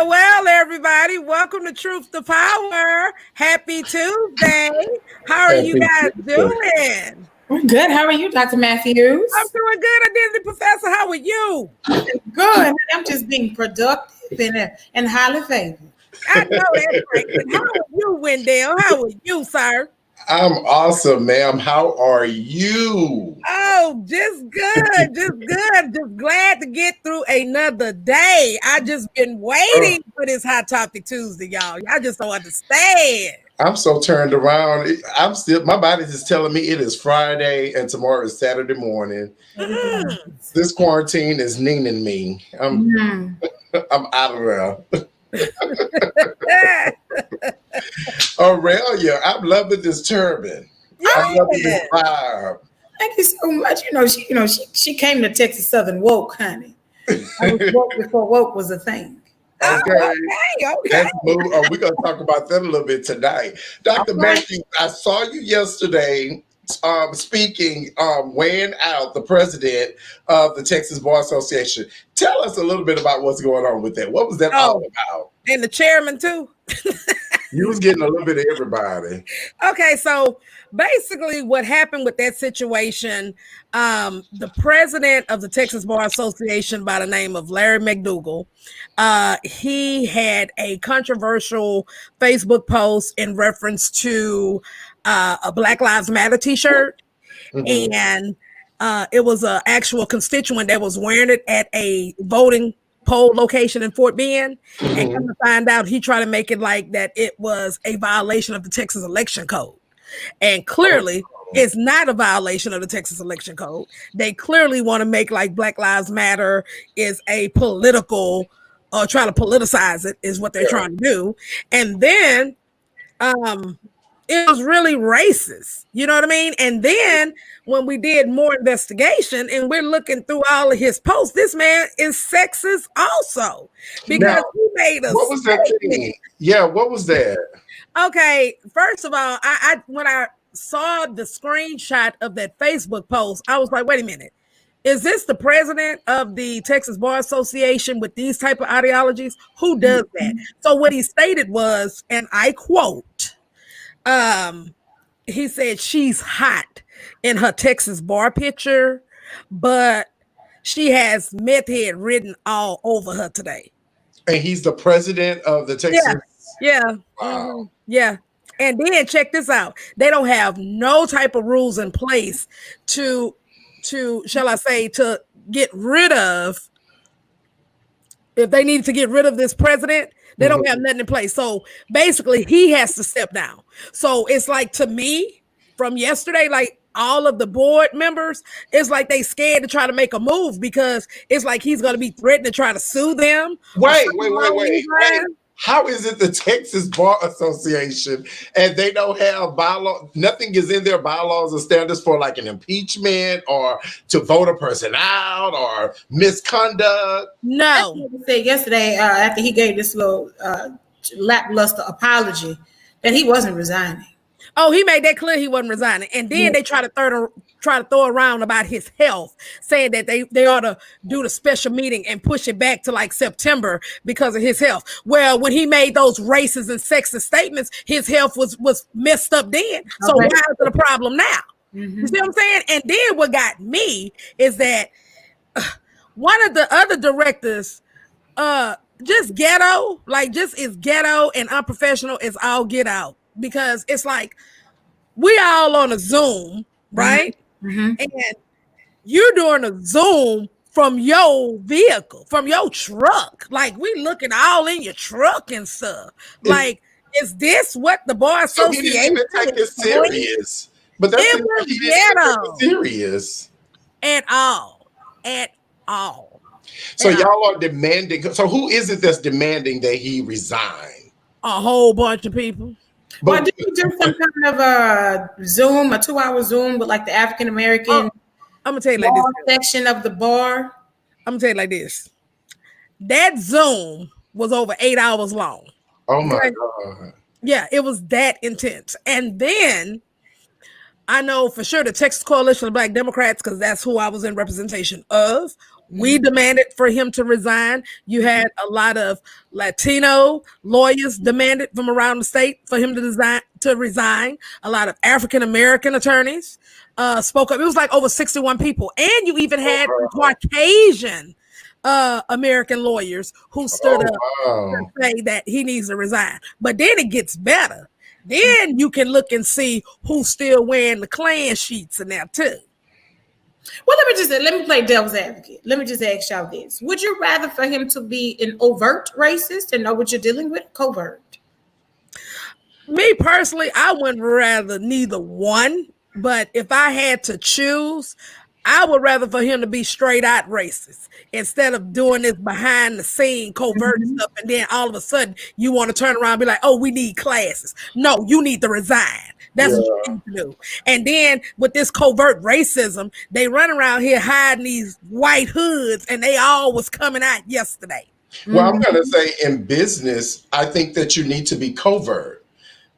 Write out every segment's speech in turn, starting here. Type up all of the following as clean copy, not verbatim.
Well, everybody. Welcome to Truth to Power. Happy Tuesday. How are you guys doing? We're good. How are you, Dr. Matthews? I'm doing good. Identity Professor, how are you? Good. I'm just being productive and highly favored. I know that's right. And how are you, Wendell? How are you, sir? I'm awesome, ma'am. How are you? Oh, just good. Just glad to get through another day. I just been waiting for this Hot Topic Tuesday, y'all. Y'all just don't understand. I'm so turned around. My body's just telling me it is Friday and tomorrow is Saturday morning. This quarantine is neening me. I'm out of there. Aurelia, I'm loving this turban. I'm loving this vibe. Thank you so much. She came to Texas Southern woke, honey. I was woke before woke was a thing. Okay. Let's move. We're going to talk about that a little bit tonight. Dr. Matthews, I saw you yesterday speaking, weighing out the president of the Texas Bar Association. Tell us a little bit about what's going on with that. What was that all about? And the chairman, too. You was getting a little bit of everybody. Okay, so basically what happened with that situation, the president of the Texas Bar Association by the name of Larry McDougal, he had a controversial Facebook post in reference to a Black Lives Matter t-shirt. Mm-hmm. And it was an actual constituent that was wearing it at a voting poll location in Fort Bend. Mm-hmm. And come to find out, he tried to make it like that it was a violation of the Texas election code. And clearly It's not a violation of the Texas Election Code. They clearly want to make like Black Lives Matter is a political, or trying to politicize it is what they're trying to do. And then it was really racist. You know what I mean? And then when we did more investigation and we're looking through all of his posts, this man is sexist also, because he made a what was that thing? Yeah, what was that? Okay, first of all, I when I saw the screenshot of that Facebook post, I was like, wait a minute. Is this the president of the Texas Bar Association with these type of ideologies? Who does that? So what he stated was, and I quote, he said she's hot in her Texas bar picture, but she has meth head written all over her today. And he's the president of the Texas. Yeah. Wow. Yeah. And then check this out. They don't have no type of rules in place to shall I say, to get rid of, if they need to get rid of this president, they don't have nothing in place. So basically he has to step down. So it's like, to me, from yesterday, like all of the board members, it's like they scared to try to make a move, because it's like he's going to be threatened to try to sue them. Wait. How is it the Texas Bar Association and they don't have bylaws? Nothing is in their bylaws or standards for like an impeachment or to vote a person out or misconduct? No. I said yesterday, after he gave this little lackluster apology, that he wasn't resigning. Oh, he made that clear he wasn't resigning. And then they try to throw around about his health, saying that they ought to do the special meeting and push it back to like September because of his health. Well, when he made those racist and sexist statements, his health was messed up then. So why is it a problem now? You see what I'm saying? And then what got me is that one of the other directors, just ghetto, like just is ghetto and unprofessional as all get out. Because it's like we all on a Zoom, right? And you're doing a Zoom from your vehicle, from your truck. Like we looking all in your truck and stuff. Like, is this what the Bar Association? He didn't even take this serious. But that's it was he didn't take it serious at all. So y'all are demanding. So who is it that's demanding that he resign? A whole bunch of people. But did you do some kind of a Zoom, a 2-hour Zoom with like the African American? I'm gonna tell you like this section of the bar. I'm gonna tell you like this. That Zoom was over 8 hours long. Oh my God. Yeah, it was that intense. And then I know for sure the Texas Coalition of Black Democrats, because that's who I was in representation of, we demanded for him to resign. You had a lot of Latino lawyers demanded from around the state for him to resign. A lot of African American attorneys spoke up. It was like over 61 people. And you even had Caucasian American lawyers who stood up to say that he needs to resign. But then it gets better. Then you can look and see who's still wearing the Klan sheets in there too. Well, let me play devil's advocate. Let me just ask y'all this. Would you rather for him to be an overt racist and know what you're dealing with? Covert? Me personally, I wouldn't rather neither one. But if I had to choose, I would rather for him to be straight out racist instead of doing this behind the scene covert stuff. And then all of a sudden you want to turn around and be like, oh, we need classes. No, you need to resign. That's what you need to do. And then with this covert racism, they run around here hiding these white hoods, and they all was coming out yesterday. Well, I'm going to say in business, I think that you need to be covert,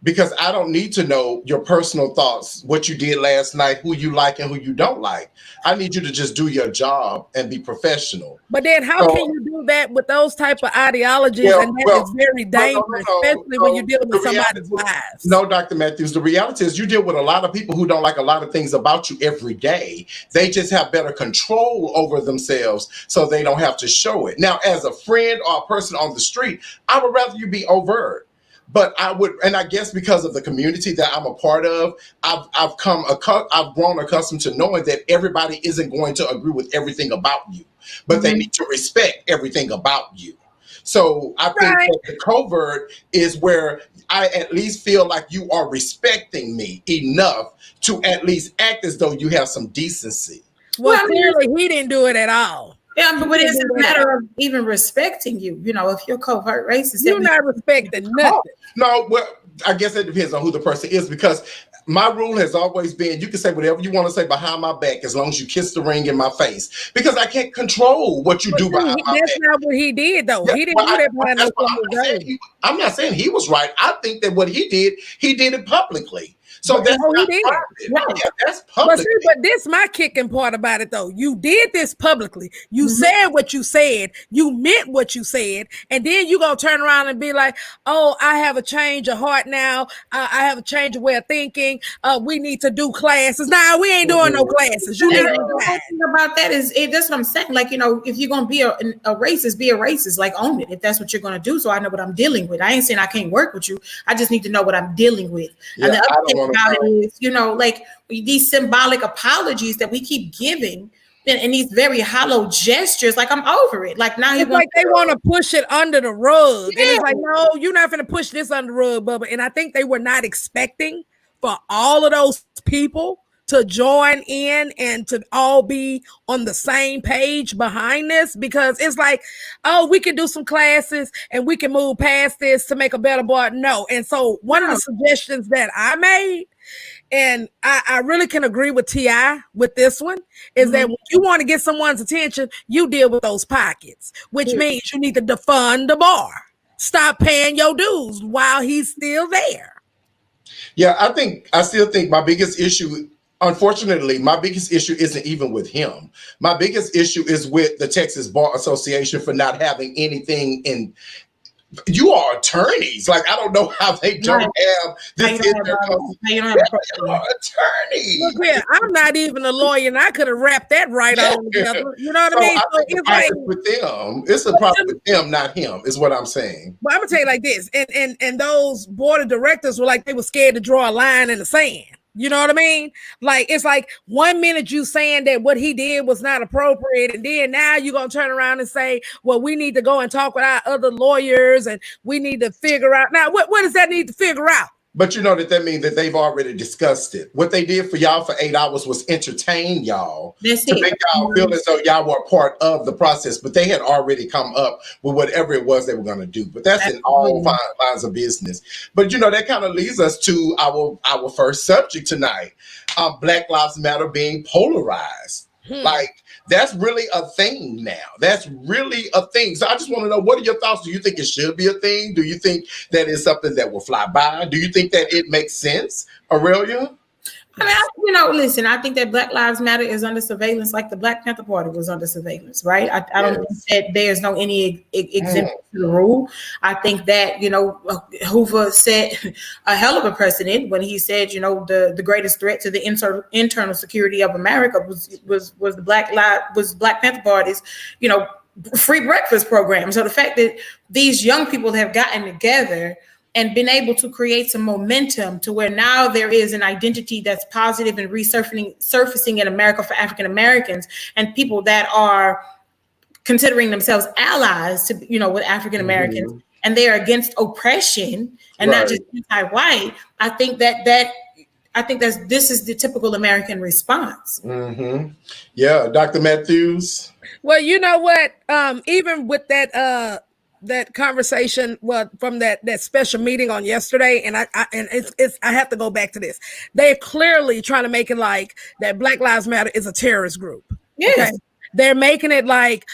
because I don't need to know your personal thoughts, what you did last night, who you like and who you don't like. I need you to just do your job and be professional. But then how can you do that with those type of ideologies? And that is very dangerous, especially when you're dealing with somebody's lives. No, Dr. Matthews, the reality is you deal with a lot of people who don't like a lot of things about you every day. They just have better control over themselves so they don't have to show it. Now, as a friend or a person on the street, I would rather you be overt. But I would, and I guess because of the community that I'm a part of, I've grown accustomed to knowing that everybody isn't going to agree with everything about you, but they need to respect everything about you. So I think that the covert is where I at least feel like you are respecting me enough to at least act as though you have some decency. Well, clearly he didn't do it at all. Yeah, but it's a matter of even respecting you. You know, if you're covert racist, you're not respecting nothing. No, well, I guess it depends on who the person is, because my rule has always been you can say whatever you want to say behind my back as long as you kiss the ring in my face, because I can't control what you do behind my back. That's not what he did, though. He didn't do that behind no. I'm not saying he was right. I think that what he did it publicly. So that's not private. Yeah, that's public. But this my kicking part about it, though. You did this publicly. You said what you said. You meant what you said. And then you gonna turn around and be like, oh, I have a change of heart now. I have a change of way of thinking. We need to do classes. Nah, we ain't doing no classes. You need to the thing about that is, that's what I'm saying. Like, you know, if you're gonna be a racist, be a racist. Like, own it if that's what you're gonna do. So I know what I'm dealing with. I ain't saying I can't work with you. I just need to know what I'm dealing with. Yeah, and the other thing about it is, you know, like these symbolic apologies that we keep giving and these very hollow gestures, like I'm over it. Like now it's like they want to push it under the rug. Yeah. And it's like, no, you're not going to push this under the rug, Bubba. And I think they were not expecting for all of those people to join in and to all be on the same page behind this, because it's like, oh, we can do some classes and we can move past this to make a better board. No. And so one of the suggestions that I made, and I really can agree with T.I. with this one, is that when you want to get someone's attention, you deal with those pockets, which means you need to defund the bar. Stop paying your dues while he's still there. Yeah, I still think my biggest issue, unfortunately, my biggest issue isn't even with him. My biggest issue is with the Texas Bar Association for not having anything in. You are attorneys. Like, I don't know how they don't have this in their attorney. Look here, I'm not even a lawyer, and I could have wrapped that right on together. You know what I mean? So it's like, with them. It's a problem with them, not him, is what I'm saying. But I'm gonna tell you like this, and those board of directors were like, they were scared to draw a line in the sand. You know what I mean? Like, it's like 1 minute you saying that what he did was not appropriate, and then now you're gonna turn around and say, well, we need to go and talk with our other lawyers and we need to figure out. Now, what does that need to figure out? But you know that means that they've already discussed it. What they did for y'all for 8 hours was entertain y'all to make y'all feel as though y'all were a part of the process. But they had already come up with whatever it was they were going to do. But that's in all lines of business. But you know, that kind of leads us to our first subject tonight: Black Lives Matter being polarized. Like, that's really a thing now. That's really a thing. So I just want to know, what are your thoughts? Do you think it should be a thing? Do you think that is something that will fly by? Do you think that it makes sense, Aurelia? I mean, listen, I think that Black Lives Matter is under surveillance like the Black Panther Party was under surveillance, right? I don't think that there's no any exemption to the rule. I think that, you know, Hoover set a hell of a precedent when he said, you know, the greatest threat to the internal security of America was the Black Panther Party's, you know, free breakfast program. So the fact that these young people have gotten together and been able to create some momentum to where now there is an identity that's positive and surfacing in America for African Americans and people that are considering themselves allies to, you know, with African Americans, and they are against oppression and not just anti-white. I think that this is the typical American response. Yeah, Dr. Matthews. Well, you know what? Even with that conversation, well, from that special meeting on yesterday, and I have to go back to this. They're clearly trying to make it like that Black Lives Matter is a terrorist group. Yes. Okay? They're making it like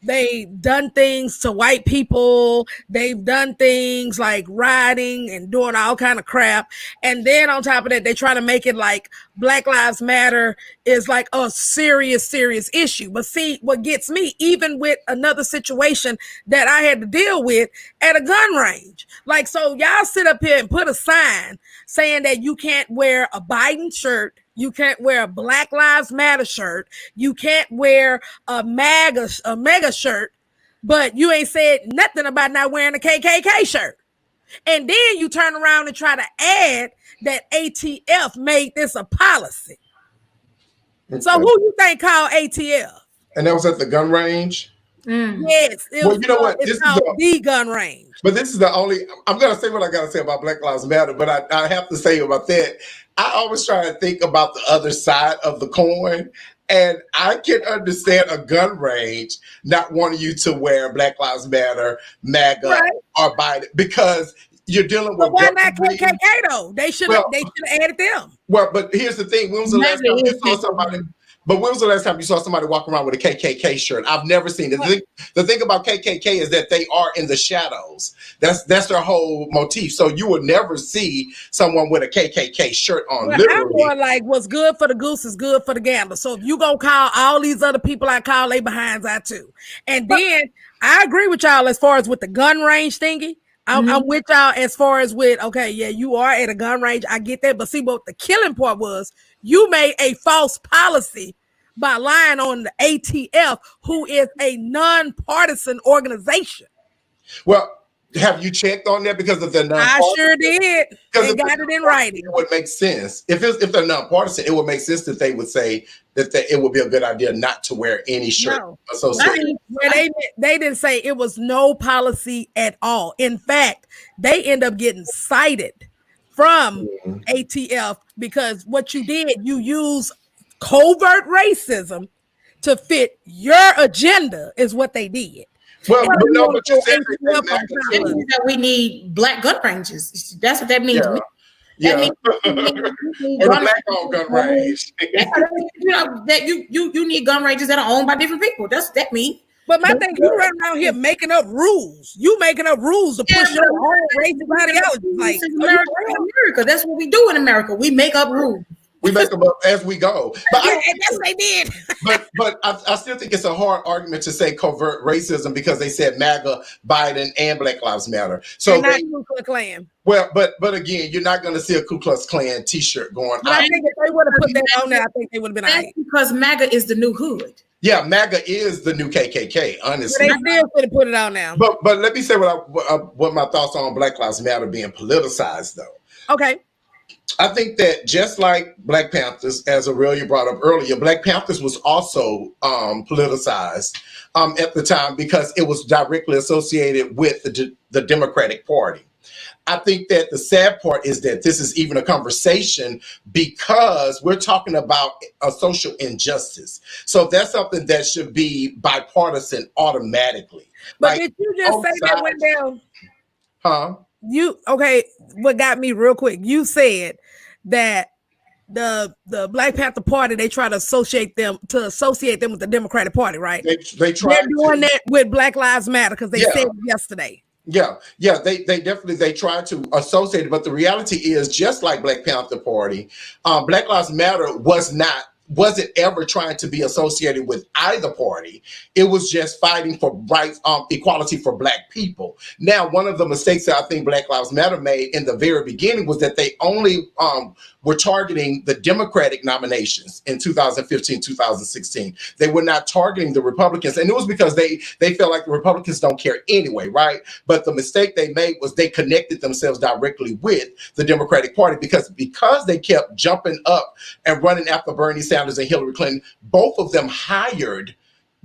they've done things to white people. They've done things like rioting and doing all kind of crap. And then on top of that, they try to make it like Black Lives Matter is like a serious issue. But see, what gets me, even with another situation that I had to deal with at a gun range. Like, so y'all sit up here and put a sign saying that you can't wear a Biden shirt, you can't wear a Black Lives Matter shirt, you can't wear a mega shirt, but you ain't said nothing about not wearing a KKK shirt. And then you turn around and try to add that ATF made this a policy. Okay. So who you think called ATF? And that was at the gun range? Yes, it Well, was you know what? it's called the gun range. But this is the only, I'm going to say what I got to say about Black Lives Matter, but I have to say about that, I always try to think about the other side of the coin. And I can understand a gun range not wanting you to wear Black Lives Matter, MAGA, or Biden, because you're dealing with. But why not KKK though? They should have added them. Well, but here's the thing: when was the last time you saw somebody? But when was the last time you saw somebody walk around with a KKK shirt? I've never seen it. The thing about KKK is that they are in the shadows. That's their whole motif. So you will never see someone with a KKK shirt on. Well, I'm more like, what's good for the goose is good for the gander. So if you gonna call all these other people I call they behinds out too. And then I agree with y'all as far as with the gun range thingy. I'm with y'all as far as with, okay, yeah, you are at a gun range. I get that. But see, what the killing part was, you made a false policy by lying on the ATF, who is a nonpartisan organization. Well, have you checked on that? Because if they're nonpartisan, I sure did. They got it in writing. It would make sense. If they're nonpartisan, it would make sense that they would say that it would be a good idea not to wear any shirt associated. They didn't say it was no policy at all. In fact, they end up getting cited from ATF because what you did, you use covert racism to fit your agenda is what they did. Well, but no, but you said that means that we need black gun ranges. That's what that means to me. Yeah, or black owned gun range. You know that you need gun ranges that are owned by different people. That's that mean. But my thing, you run around here making up rules. You making up rules to push your own racist ideology. Like America, that's what we do in America. We make up rules. We make them up as we go. But yes, they did. but I still think it's a hard argument to say covert racism because they said MAGA, Biden, and Black Lives Matter. So not Ku Klux Klan. Well, but again, you're not going to see a Ku Klux Klan T-shirt going. But I think if they would have put that on there, I think they would have been right. Because MAGA is the new hood. Yeah, MAGA is the new KKK. Honestly, but they still could have put it on now. But let me say what my thoughts on Black Lives Matter being politicized, though. Okay. I think that just like Black Panthers, as Aurelia brought up earlier, Black Panthers was also politicized at the time because it was directly associated with the Democratic Party. I think that the sad part is that this is even a conversation because we're talking about a social injustice. So that's something that should be bipartisan automatically. But did you just say that went down? Huh? What got me real quick, you said that the Black Panther Party, they try to associate them with the Democratic Party, right? They try. They're doing that with Black Lives Matter because they said it yesterday. Yeah, they definitely try to associate it, but the reality is, just like Black Panther Party, Black Lives Matter wasn't ever trying to be associated with either party. It was just fighting for rights, equality for Black people. Now, one of the mistakes that I think Black Lives Matter made in the very beginning was that they only were targeting the Democratic nominations in 2015, 2016. They were not targeting the Republicans. And it was because they felt like the Republicans don't care anyway, right? But the mistake they made was they connected themselves directly with the Democratic Party because they kept jumping up and running after Bernie Sanders and Hillary Clinton. Both of them hired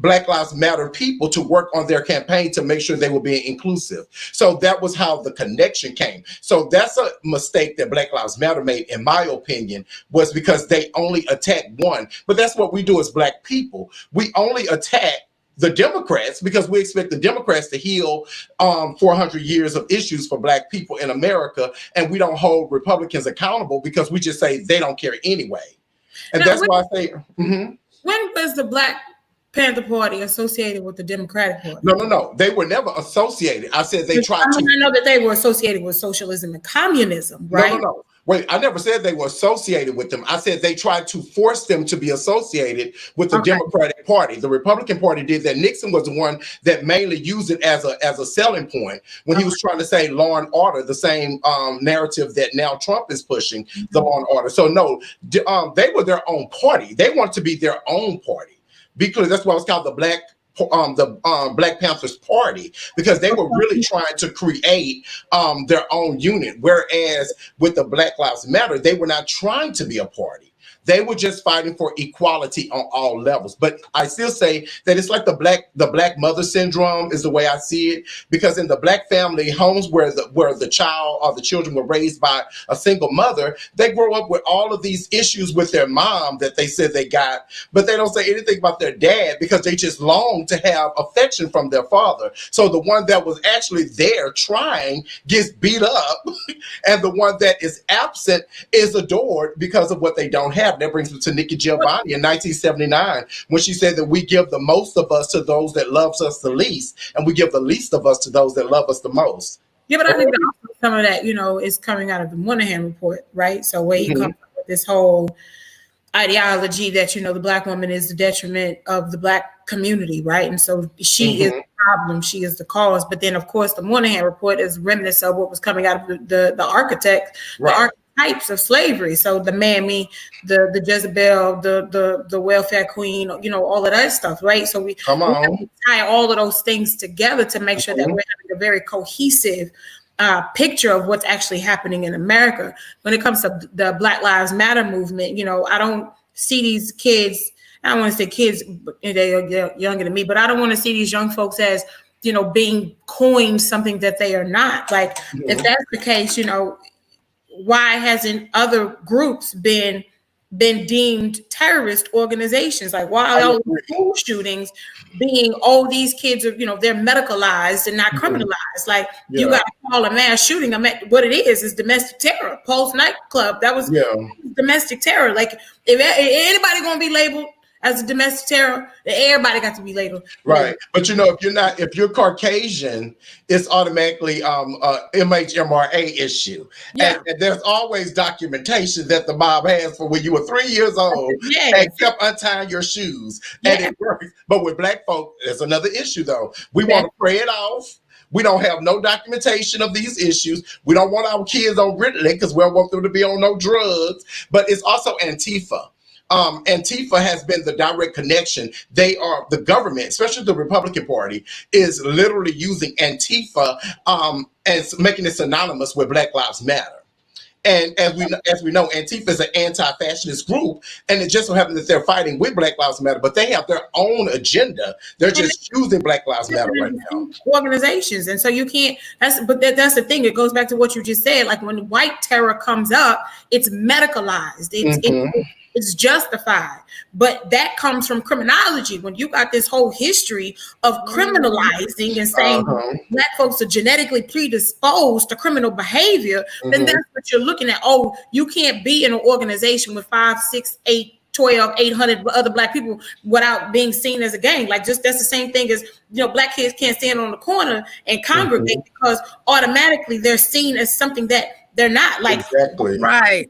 Black Lives Matter people to work on their campaign to make sure they were being inclusive. So that was how the connection came. So that's a mistake that Black Lives Matter made, in my opinion, was because they only attacked one. But that's what we do as Black people. We only attack the Democrats because we expect the Democrats to heal 400 years of issues for Black people in America. And we don't hold Republicans accountable because we just say they don't care anyway. And that's why I say, when was the Black Panther Party associated with the Democratic Party? No. They were never associated. I said they tried to. I know that they were associated with socialism and communism, right? No. Wait, I never said they were associated with them. I said they tried to force them to be associated with the Democratic Party. The Republican Party did that. Nixon was the one that mainly used it as a selling point when he was trying to say law and order, the same narrative that now Trump is pushing, the law and order. So no, they were their own party. They wanted to be their own party. Because that's why it's called the Black Panthers Party, because they were really trying to create their own unit. Whereas with the Black Lives Matter, they were not trying to be a party. They were just fighting for equality on all levels. But I still say that it's like the black mother syndrome is the way I see it, because in the black family homes where the child or the children were raised by a single mother, they grow up with all of these issues with their mom that they said they got, but they don't say anything about their dad because they just long to have affection from their father. So the one that was actually there trying gets beat up, and the one that is absent is adored because of what they don't have. That brings me to Nikki Giovanni in 1979, when she said that we give the most of us to those that loves us the least, and we give the least of us to those that love us the most. Yeah, but I think that also some of that, is coming out of the Moynihan report, right? So where he comes up with this whole ideology that, the black woman is the detriment of the black community, right? And so she is the problem, she is the cause. But then, of course, the Moynihan report is remnants of what was coming out of the architect, right, the archetypes of slavery. So the mammy, the Jezebel, the welfare queen, all of that stuff, right? So we have to tie all of those things together to make sure that we're having a very cohesive picture of what's actually happening in America. When it comes to the Black Lives Matter movement, I don't see these kids. I don't want to say kids, they're younger than me, but I don't want to see these young folks as, being coined something that they are not. Like, if that's the case, why hasn't other groups been deemed terrorist organizations? Like, why are all school shootings being, these kids are, they're medicalized and not criminalized? Like, you got to call a mass shooting. What it is domestic terror. Pulse nightclub, that was domestic terror. Like, if anybody gonna be labeled as a domestic terror, everybody got to be labeled. Right. But if you're Caucasian, it's automatically MHMRA issue. Yeah. And there's always documentation that the mob has for when you were 3 years old and kept untying your shoes. And it works. But with black folk, there's another issue though. We want to pray it off. We don't have no documentation of these issues. We don't want our kids on Ritalin because we don't want them to be on no drugs. But it's also Antifa. Antifa has been the direct connection. They are the government, especially the Republican Party, is literally using Antifa as making it synonymous with Black Lives Matter. And as we know, Antifa is an anti-fascist group, and it just so happens that they're fighting with Black Lives Matter, but they have their own agenda. They're just choosing Black Lives Matter right now. Organizations, and so you can't. That's the thing. It goes back to what you just said. Like, when white terror comes up, it's medicalized. It's justified, but that comes from criminology. When you got this whole history of criminalizing and saying black folks are genetically predisposed to criminal behavior, then that's what you're looking at. Oh, you can't be in an organization with 5, 6, 8, 12, 800 other black people without being seen as a gang. Like, just that's the same thing as, black kids can't stand on the corner and congregate because automatically they're seen as something that they're not. Like, right.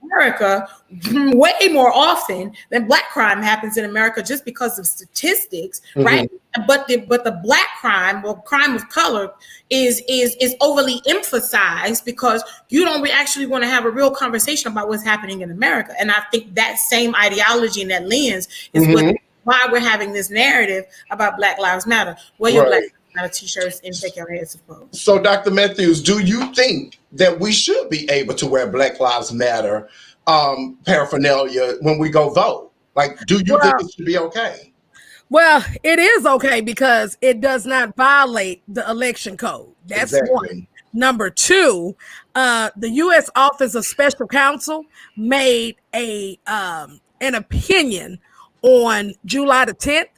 America, way more often than black crime happens in America just because of statistics, right? But the black crime, or crime of color, is overly emphasized because you don't actually want to have a real conversation about what's happening in America. And I think that same ideology and that lens is why we're having this narrative about Black Lives Matter. Wear your Black Lives Matter t-shirts and take your heads of clothes. So, Dr. Matthews, do you think that we should be able to wear Black Lives Matter paraphernalia when we go vote? Like, do you think it should be okay? Well, it is okay because it does not violate the election code. That's one. Number two, the U.S. Office of Special Counsel made an opinion on July the 10th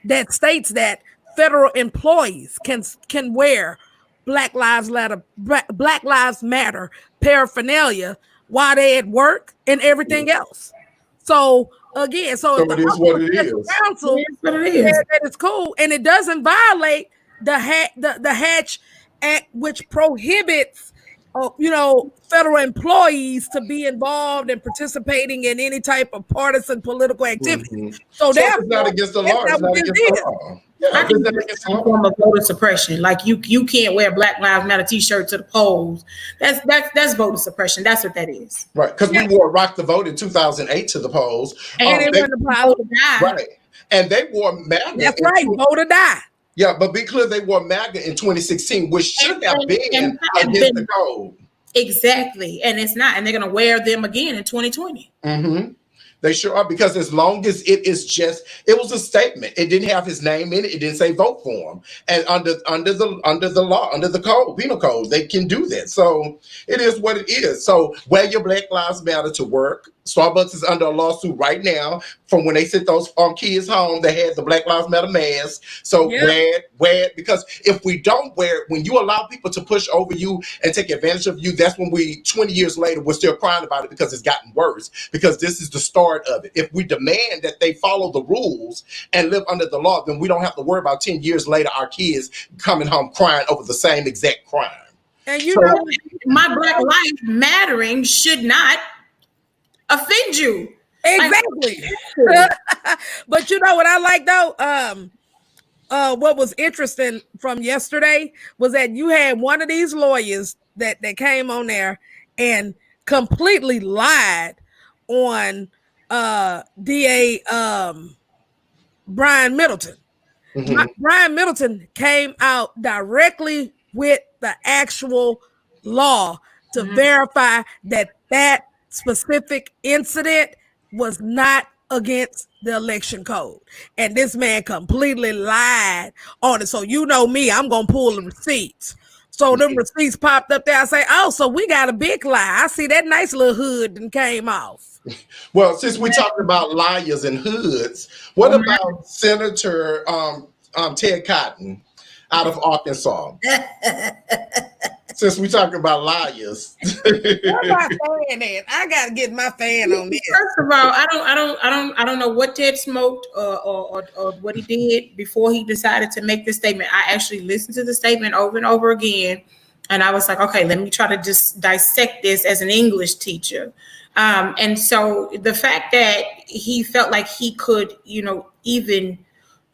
that states that federal employees can wear Black Lives Matter paraphernalia while they're at work and everything else. So again, so it is what it is. Council that it's cool, and it doesn't violate the Hatch Act, which prohibits federal employees to be involved and participating in any type of partisan political activity. So it's not against the law. It's not against the law. I think it's a form of voter suppression. Like, you can't wear Black Lives Matter t-shirt to the polls. That's voter suppression. That's what that is. Right, because we wore Rock the Vote in 2008 to the polls. And it wasn't a problem. Right, and they wore MAGA. That's right, vote or die. Yeah, but be clear, they wore MAGA in 2016, which should have been against the code. Exactly, and it's not, and they're going to wear them again in 2020. They sure are, because as long as it was a statement. It didn't have his name in it. It didn't say vote for him. And under the law, under the code, penal code, they can do that. So it is what it is. So wear your Black Lives Matter to work. Starbucks is under a lawsuit right now from when they sent those kids home. They had the Black Lives Matter mask. So wear it, because if we don't wear it, when you allow people to push over you and take advantage of you, that's when 20 years later, we're still crying about it because it's gotten worse, because this is the start of it. If we demand that they follow the rules and live under the law, then we don't have to worry about 10 years later our kids coming home crying over the same exact crime. And you know, my Black life mattering should not offend you. Exactly. But you know what I like though? What was interesting from yesterday was that you had one of these lawyers that came on there and completely lied on DA Brian Middleton. Mm-hmm. Brian Middleton came out directly with the actual law to verify that specific incident was not against the election code. And this man completely lied on it. So you know me, I'm going to pull the receipts. So them receipts popped up there. I say, oh, so we got a big lie. I see that nice little hood and came off. Well, since we're talking about liars and hoods, what about Senator Ted Cotton out of Arkansas? Since we're talking about liars, I gotta get my fan on this. First of all, I don't know what Ted smoked or what he did before he decided to make this statement. I actually listened to the statement over and over again, and I was like, okay, let me try to just dissect this as an English teacher. And so the fact that he felt like he could, even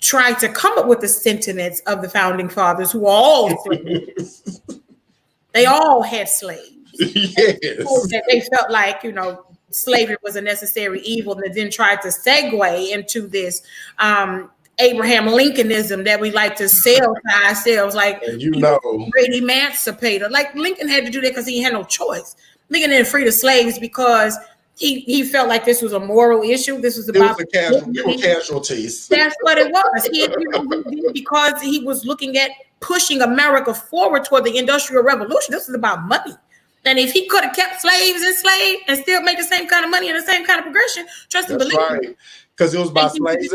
try to come up with the sentiments of the founding fathers, who all they all had slaves. Yes. That they felt like, slavery was a necessary evil, and then tried to segue into this Abraham Lincolnism that we like to sell to ourselves, like great emancipator. Like Lincoln had to do that because he had no choice. Lincoln didn't free the slaves because he felt like this was a moral issue. This was about casualties. That's what it was. Because he was looking at pushing America forward toward the Industrial Revolution. This is about money. And if he could have kept slaves enslaved and still made the same kind of money and the same kind of progression, trust and believe. Right. Because it was about slaves.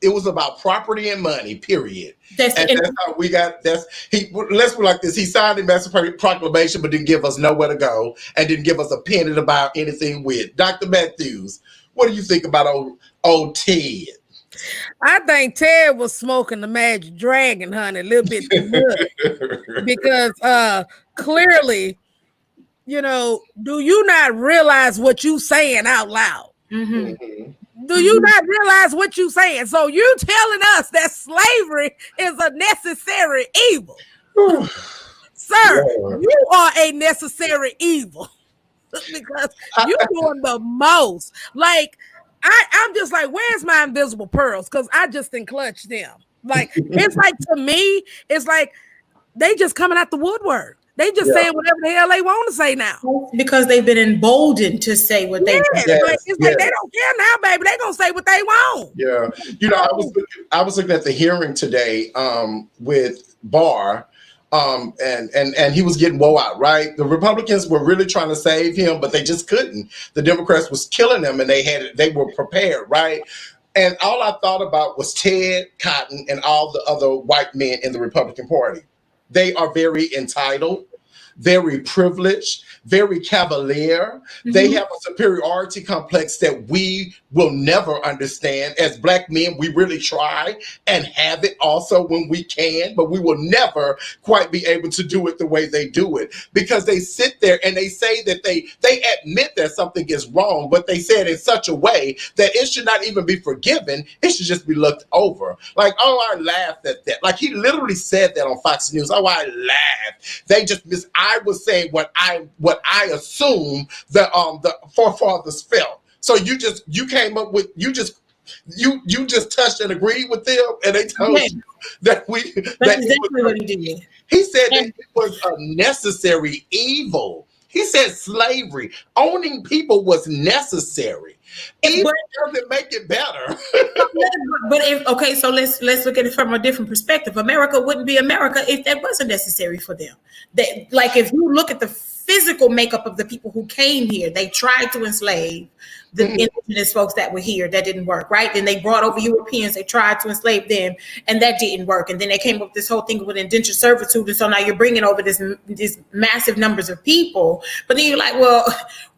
It was about property and money, period. That's how we got. Let's put it like this: he signed the Emancipation Proclamation, but didn't give us nowhere to go, and didn't give us a penny to buy anything with. Dr. Matthews, what do you think about old Ted? I think Ted was smoking the Magic Dragon, honey, a little bit too much. Because clearly, do you not realize what you saying out loud? Mm-hmm. Do you not realize what you're saying? So you're telling us that slavery is a necessary evil. Sir, you are a necessary evil because you're doing the most. Like, I'm just like, where's my invisible pearls? Because I just didn't clutch them. Like, it's like, to me, it's like they just coming out the woodwork. They just saying whatever the hell they want to say now. Because they've been emboldened to say what they want. Like they don't care now, baby. They gonna say what they want. Yeah. I was looking at the hearing today with Barr. And he was getting woe out, right? The Republicans were really trying to save him, but they just couldn't. The Democrats was killing them, and they were prepared, right? And all I thought about was Ted Cotton and all the other white men in the Republican Party. They are very entitled, very privileged, very cavalier. Mm-hmm. They have a superiority complex that we will never understand. As Black men, we really try and have it also when we can, but we will never quite be able to do it the way they do it, because they sit there and they say that they admit that something is wrong, but they say it in such a way that it should not even be forgiven. It should just be looked over. Like, oh, I laughed at that. Like, he literally said that on Fox News. Oh, I laughed. They just I was saying what I assume the forefathers felt. So you came up with you just touched and agreed with them, and they told you that that's exactly what he did. He said that it was a necessary evil He said slavery. Owning people was necessary. Even doesn't make it better. But okay, so let's look at it from a different perspective. America wouldn't be America if that wasn't necessary for them. Like if you look at the physical makeup of the people who came here, they tried to enslave the indigenous folks that were here. That didn't work, right? Then they brought over Europeans. They tried to enslave them, and that didn't work. And then they came up with this whole thing with indentured servitude. And so now you're bringing over this massive numbers of people. But then you're like, well,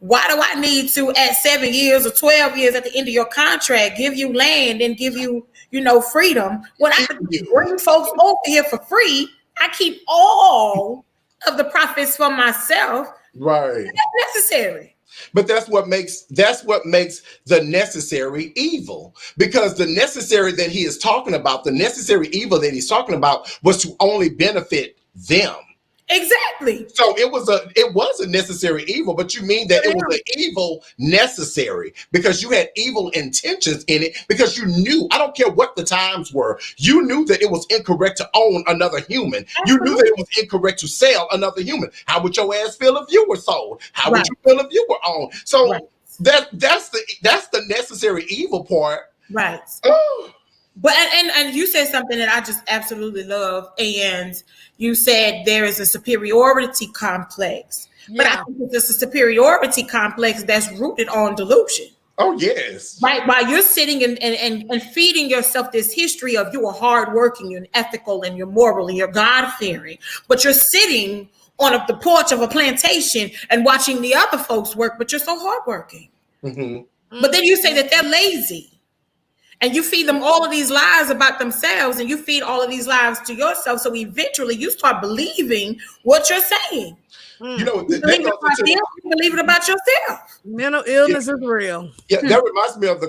why do I need to, at 7 years or 12 years at the end of your contract, give you land and give you, freedom when I could bring folks over here for free? I keep all of the profits for myself. Right. That's necessary. But that's what makes the necessary evil, because the necessary that he is talking about, the necessary evil that he's talking about was to only benefit them. Exactly. So it was a necessary evil, but you mean that it was an evil necessary because you had evil intentions in it, because you knew, I don't care what the times were, you knew that it was incorrect to own another human. Absolutely. You knew that it was incorrect to sell another human. How would your ass feel if you were sold? How would you feel if you were owned? So that's the necessary evil part. Right. But and you said something that I just absolutely love, and you said there is a superiority complex. Yeah. But I think it's a superiority complex that's rooted on delusion. Oh, yes. Right. While you're sitting and feeding yourself this history of you are hardworking, you're ethical, and you're moral, and you're God-fearing, but you're sitting on the porch of a plantation and watching the other folks work, but you're so hardworking. Mm-hmm. But then you say that they're lazy. And you feed them all of these lies about themselves, and you feed all of these lies to yourself. So eventually you start believing what you're saying. You know, you believe it about yourself. Mental illness is real. Yeah, that reminds me of the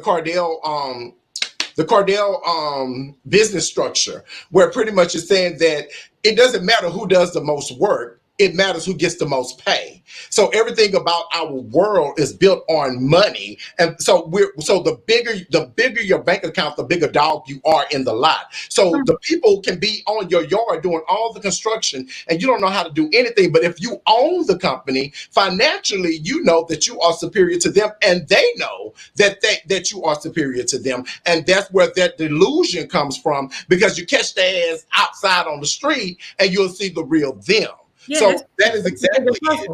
Cardell business structure, where pretty much it's saying that it doesn't matter who does the most work. It matters who gets the most pay. So everything about our world is built on money, and so the bigger your bank account, the bigger dog you are in the lot. So the people can be on your yard doing all the construction, and you don't know how to do anything. But if you own the company financially, you know that you are superior to them, and they know that you are superior to them, and that's where that delusion comes from. Because you catch their ass outside on the street, and you'll see the real them. Yeah, so that is exactly it.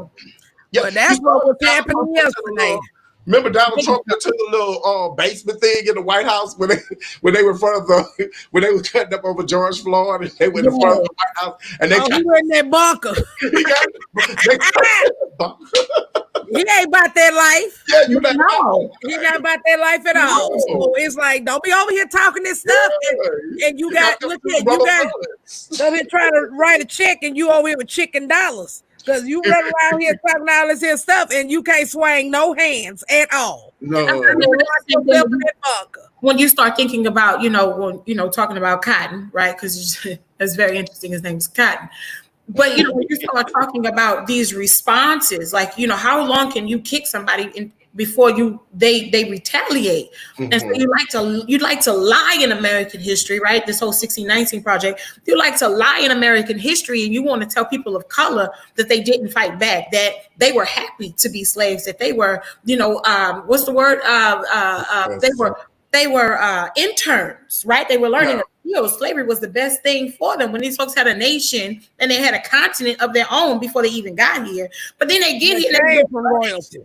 Yeah, but that's what was happening yesterday. Remember Donald Trump took the little basement thing in the White House when they were in front of when they were cutting up over George Floyd, and they were in front of the White House, and they he went in that bunker. He ain't about that life. Yeah, you know. He not about that life at all. No. So it's like, don't be over here talking this stuff, and you got over here trying to write a check, and you over here with chicken dollars. Because you run around here talking all this here stuff, and you can't swing no hands at all. No. When you start thinking about, talking about Cotton, right? Because that's very interesting. His name's Cotton. But, when you start talking about these responses, like, how long can you kick somebody before they retaliate? Mm-hmm. And so you'd like to lie in American history, right? This whole 1619 project, you like to lie in American history, and you want to tell people of color that they didn't fight back, that they were happy to be slaves, that they were, what's the word? They were interns, right? They were learning. Slavery was the best thing for them when these folks had a nation and they had a continent of their own before they even got here. But then they get here from royalty.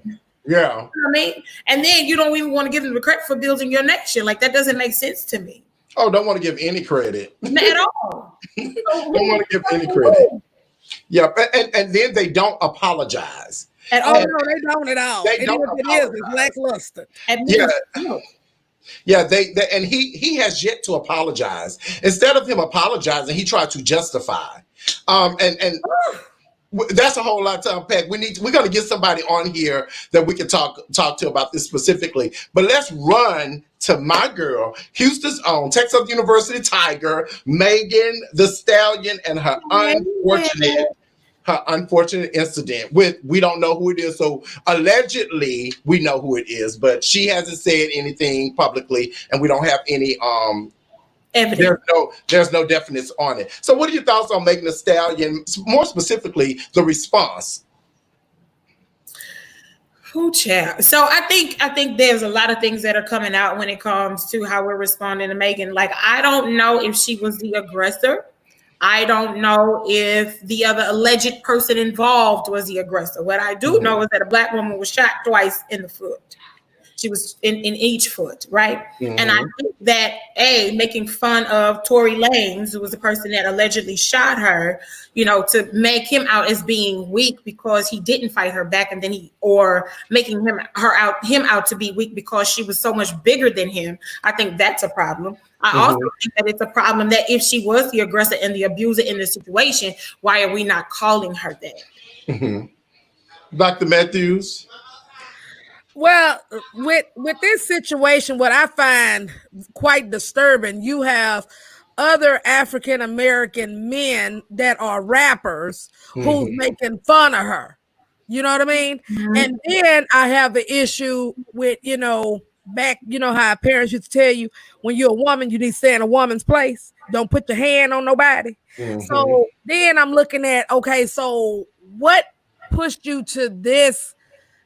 Yeah. You know what I mean? And then you don't even want to give them the credit for building your nation. Like, that doesn't make sense to me. Oh, don't want to give any credit. At all. Don't want to give any credit. Yeah, and then they don't apologize. At all. No, they don't at all. They don't apologize. It's lackluster. Yeah, and he has yet to apologize. Instead of him apologizing, he tried to justify. And that's a whole lot to unpack. We're going to get somebody on here that we can talk to about this specifically. But let's run to my girl, Houston's own Texas University Tiger, Megan Thee Stallion, and her unfortunate incident with, we don't know who it is. So allegedly we know who it is, but she hasn't said anything publicly, and we don't have any evidence. There's no definites on it. So what are your thoughts on Megan Thee Stallion, more specifically the response? Who child? So I think there's a lot of things that are coming out when it comes to how we're responding to Megan. Like, I don't know if she was the aggressor. I don't know if the other alleged person involved was the aggressor. What I do know is that a Black woman was shot twice in the foot. She was in each foot, right? And I think that making fun of Tory Lanez, who was the person that allegedly shot her, to make him out as being weak because he didn't fight her back, and then making him out to be weak because she was so much bigger than him. I think that's a problem. I also think that it's a problem that if she was the aggressor and the abuser in the situation, why are we not calling her that? Dr. Matthews? Well, with this situation, what I find quite disturbing, you have other African American men that are rappers who's making fun of her. You know what I mean? And then I have the issue with, back, how parents used to tell you when you're a woman, you need to stay in a woman's place. Don't put your hand on nobody. So then I'm looking at, okay, so what pushed you to this,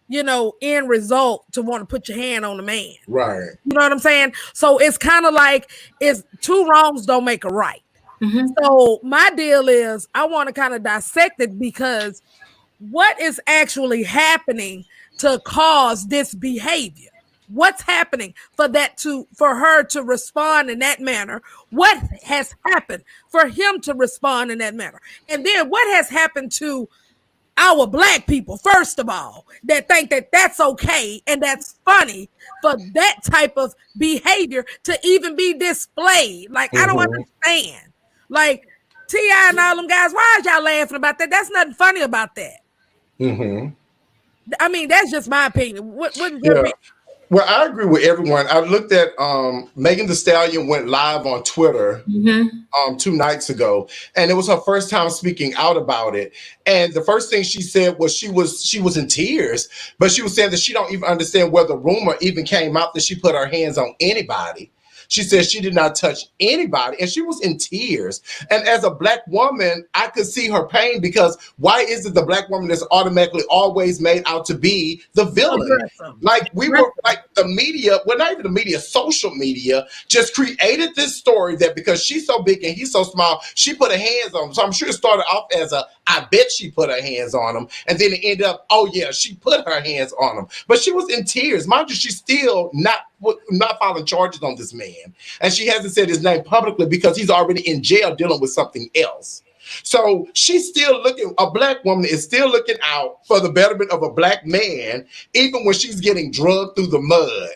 end result to want to put your hand on a man? Right. You know what I'm saying? So it's kind of like, it's two wrongs don't make a right. So my deal is I want to kind of dissect it, because what is actually happening to cause this behavior? What's happening for her to respond in that manner? What has happened for him to respond in that manner? And then what has happened to our Black people, first of all, that think that that's okay and that's funny for that type of behavior to even be displayed? Like, I don't understand. Like, T.I. and all them guys, why is y'all laughing about that? That's nothing funny about that. I mean, that's just my opinion. What is your opinion? Well, I agree with everyone. I looked at Megan Thee Stallion went live on Twitter 2 nights ago, and it was her first time speaking out about it. And the first thing she said was she was in tears, but she was saying that she don't even understand where the rumor even came out that she put her hands on anybody. She said she did not touch anybody, and she was in tears. And as a Black woman, I could see her pain, because why is it the Black woman that's automatically always made out to be the villain? Like, we were like, the media, well, not even the media, social media just created this story that because she's so big and he's so small, she put her hands on him. So I'm sure it started off as I bet she put her hands on him. And then it ended up, oh yeah, she put her hands on him. But she was in tears. Mind you, she's still not filing charges on this man. And she hasn't said his name publicly because he's already in jail dealing with something else. So she's still a Black woman is still looking out for the betterment of a Black man, even when she's getting drugged through the mud,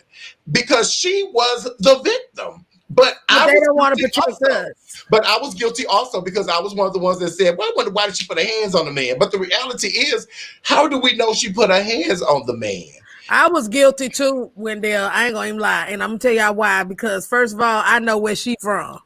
because she was the victim. But they don't want to protect us. But I was guilty also, because I was one of the ones that said, well, I wonder why did she put her hands on the man? But the reality is, how do we know she put her hands on the man? I was guilty too, Wendell. I ain't gonna even lie. And I'm gonna tell y'all why. Because first of all, I know where she from.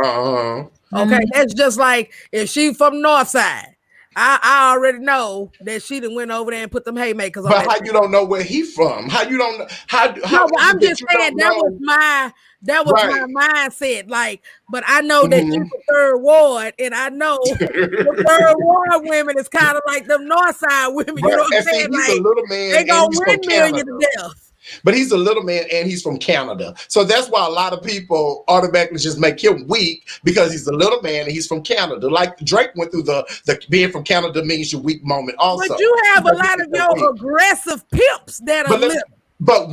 Okay, that's just like if she from North Side. I already know that she done went over there and put them haymakers on. But how you don't know where he from? How you don't know? How I'm just saying that was my my mindset. Like, but I know that you're the Third Ward, and I know the Third Ward women is kind of like them North Side women. You know what I'm saying? He's a little man. They gonna windmill you to death. But he's a little man and he's from Canada. So that's why a lot of people automatically just make him weak, because he's a little man and he's from Canada. Like Drake went through the being from Canada means you're weak moment also. But you have a lot of your aggressive pimps that are little. But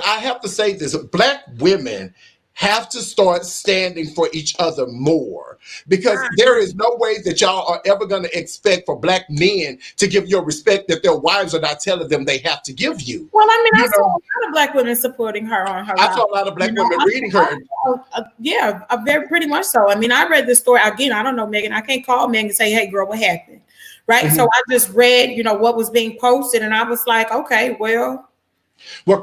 I have to say this, Black women have to start standing for each other more, because there is no way that y'all are ever going to expect for Black men to give you respect that their wives are not telling them they have to give you. Well, I mean, I saw a lot of Black women supporting her on her. I saw a lot of Black women reading her. Yeah, very pretty much so. I mean, I read the story again. I don't know, Megan. I can't call Megan and say, "Hey, girl, what happened?" Right. So I just read, what was being posted, and I was like, okay, well,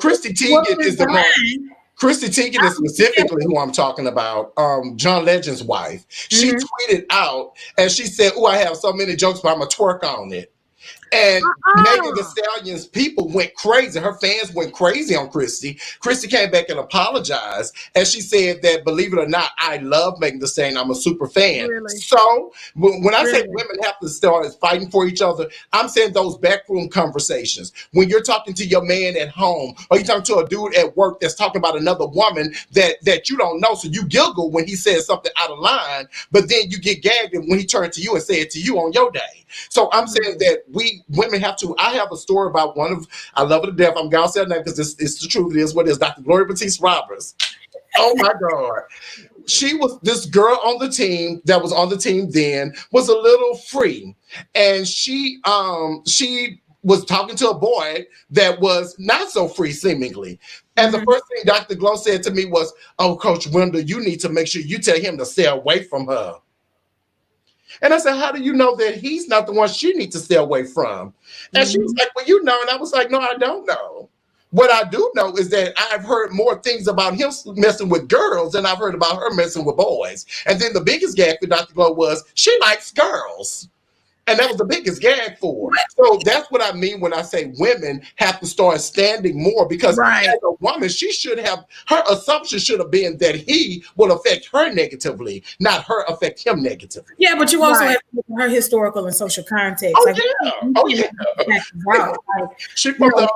Christy Teigen is the one. Christy Teigen is specifically who I'm talking about, John Legend's wife. She tweeted out and she said, "Oh, I have so many jokes, but I'm going to twerk on it." And Megan Thee Stallion's people went crazy. Her fans went crazy on Christy. Christy came back and apologized. And she said that, believe it or not, I love Megan Thee Stallion. I'm a super fan. Really? So when I say women have to start fighting for each other, I'm saying those backroom conversations. When you're talking to your man at home, or you're talking to a dude at work that's talking about another woman that you don't know, so you giggle when he says something out of line, but then you get gagged when he turned to you and said it to you on your day. So I'm saying that we women have to. I have a story about one of, I love her to death. I'm gonna say her name because it's the truth. It is what it is. Dr. Gloria Batiste Roberts. Oh my God. She was, this girl on the team that was on the team then was a little free. And she was talking to a boy that was not so free seemingly. And the first thing Dr. Glow said to me was, oh, Coach Wendell, you need to make sure you tell him to stay away from her. And I said, how do you know that he's not the one she needs to stay away from? And she was like, well, you know. And I was like, no, I don't know. What I do know is that I've heard more things about him messing with girls than I've heard about her messing with boys. And then the biggest gag for Dr. Glow was she likes girls. And that was the biggest gag for her. So that's what I mean when I say women have to start standing more, because as a woman, she should have, her assumption should have been that he will affect her negatively, not her affect him negatively. Yeah, but you also have to look at her historical and social context. Oh, like, she from the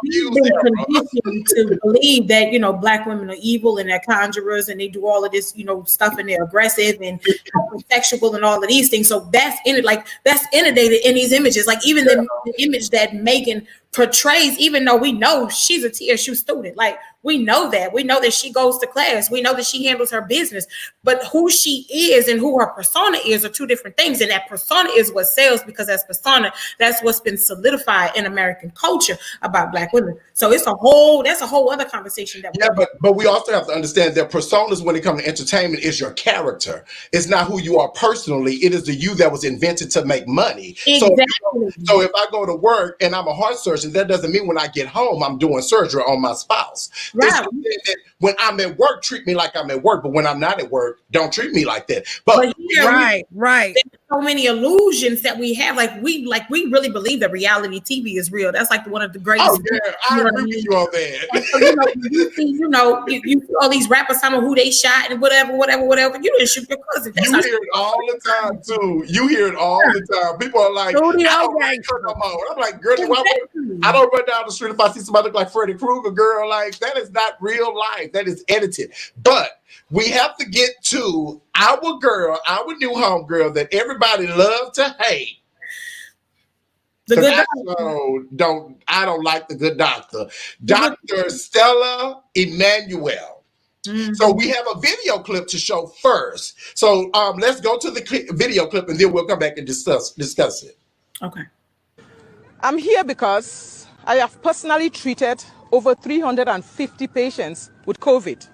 conditioned to believe that, you know, Black women are evil and they're conjurers and they do all of this, you know, stuff and they're aggressive and sexual and all of these things. So that's in it, like that's inundated in these images. Like even the image that Megan portrays, even though we know she's a TSU student, like we know that she goes to class, we know that she handles her business, but who she is and who her persona is are two different things. And that persona is what sells, because that's persona, that's what's been solidified in American culture about Black women. So that's a whole other conversation that but we also have to understand that personas, when it comes to entertainment, is your character. It's not who you are personally. It is the you that was invented to make money. Exactly. So if I go to work and I'm a heart surgeon, that doesn't mean when I get home I'm doing surgery on my spouse. Right. When I'm at work, treat me like I'm at work, but when I'm not at work, don't treat me like that. But right. There's so many illusions that we have. Like we really believe that reality TV is real. That's like one of the greatest. Oh yeah, I agree with you on that. So, you see all these rappers talking about who they shot and whatever. You didn't shoot your cousin. You hear it all the time too. You hear it all the time. People are like, I don't like her no more. I'm like, girl, I don't run down the street if I see somebody look like Freddy Krueger, girl. Like that is not real life. That is edited. But we have to get to our girl, our new home girl that everybody loves to hate. The Good Doctor. I don't like The Good Doctor. Dr. Stella Emanuel. Mm-hmm. So we have a video clip to show first. So let's go to the video clip and then we'll come back and discuss it. Okay. I'm here because I have personally treated over 350 patients with COVID.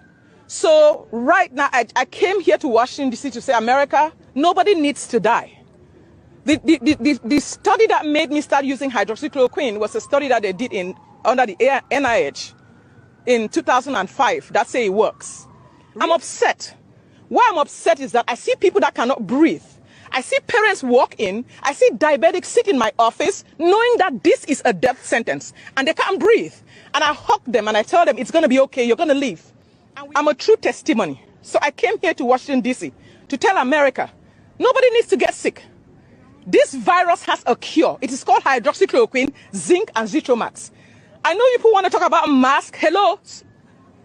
So right now, I came here to Washington, D.C. to say, America, nobody needs to die. The study that made me start using hydroxychloroquine was a study that they did under the NIH in 2005 that say it works. I'm upset. Why I'm upset is that I see people that cannot breathe. I see parents walk in, I see diabetics sit in my office knowing that this is a death sentence and they can't breathe. And I hug them and I tell them it's going to be okay, you're going to live. I'm a true testimony. So I came here to Washington, D.C. to tell America, nobody needs to get sick. This virus has a cure. It is called hydroxychloroquine, zinc, and Zithromax. I know people want to talk about mask. Hello?